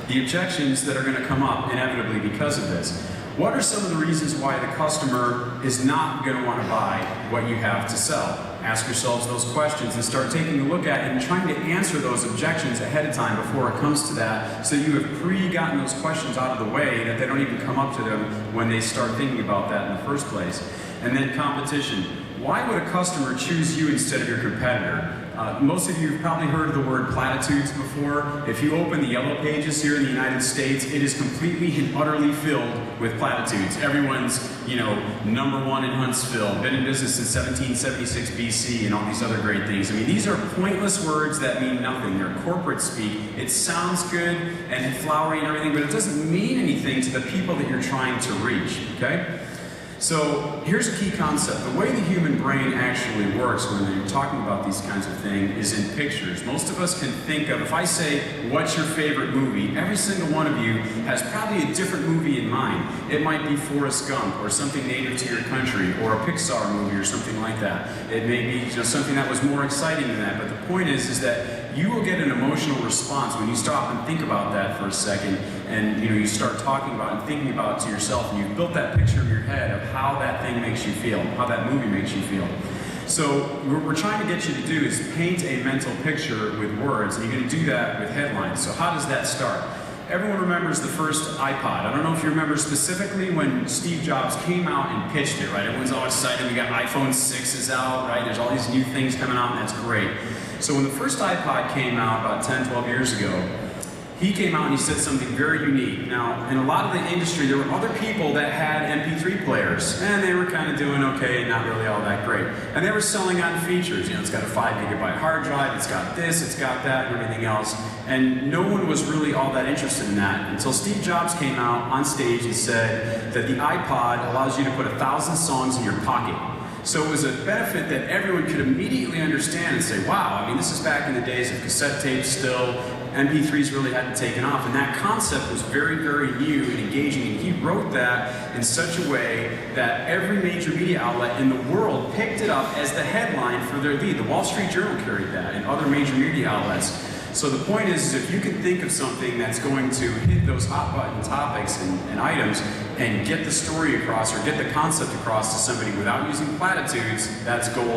the objections that are going to come up inevitably because of this. What are some of the reasons why the customer is not going to want to buy what you have to sell? Ask yourselves those questions and start taking a look at it and trying to answer those objections ahead of time before it comes to that, so you have pre-gotten those questions out of the way that they don't even come up to them when they start thinking about that in the first place. And then competition. Why would a customer choose you instead of your competitor? Most of you have probably heard the word platitudes before. If you open the yellow pages here in the United States, it is completely and utterly filled with platitudes. Everyone's, #1 in Huntsville, been in business since 1776 BC, and all these other great things. I mean, these are pointless words that mean nothing. They're corporate speak. It sounds good and flowery and everything, but it doesn't mean anything to the people that you're trying to reach, okay? So here's a key concept. The way the human brain actually works when you're talking about these kinds of things is in pictures. Most of us can think of, if I say, what's your favorite movie? Every single one of you has probably a different movie in mind. It might be Forrest Gump or something native to your country, or a Pixar movie or something like that. It may be something that was more exciting than that. But the point is that you will get an emotional response when you stop and think about that for a second, and you start talking about and thinking about it to yourself, and you've built that picture in your head of how that thing makes you feel, how that movie makes you feel. So what we're trying to get you to do is paint a mental picture with words, and you're going to do that with headlines. So how does that start? Everyone remembers the first iPod. I don't know if you remember specifically when Steve Jobs came out and pitched it, right? Everyone's all excited. We got iPhone 6s out, right? There's all these new things coming out, and that's great. So when the first iPod came out about 10, 12 years ago, he came out and he said something very unique. Now, in a lot of the industry, there were other people that had MP3 players, and they were kind of doing okay, not really all that great. And they were selling on features. It's got a 5 gigabyte hard drive, it's got this, it's got that, and everything else. And no one was really all that interested in that until Steve Jobs came out on stage and said that the iPod allows you to put 1,000 songs in your pocket. So it was a benefit that everyone could immediately understand and say, wow, I mean, this is back in the days of cassette tapes still. MP3s really hadn't taken off, and that concept was very, very new and engaging, and he wrote that in such a way that every major media outlet in the world picked it up as the headline for their lead. The Wall Street Journal carried that, and other major media outlets. So the point is if you can think of something that's going to hit those hot button topics and items and get the story across or get the concept across to somebody without using platitudes, that's gold.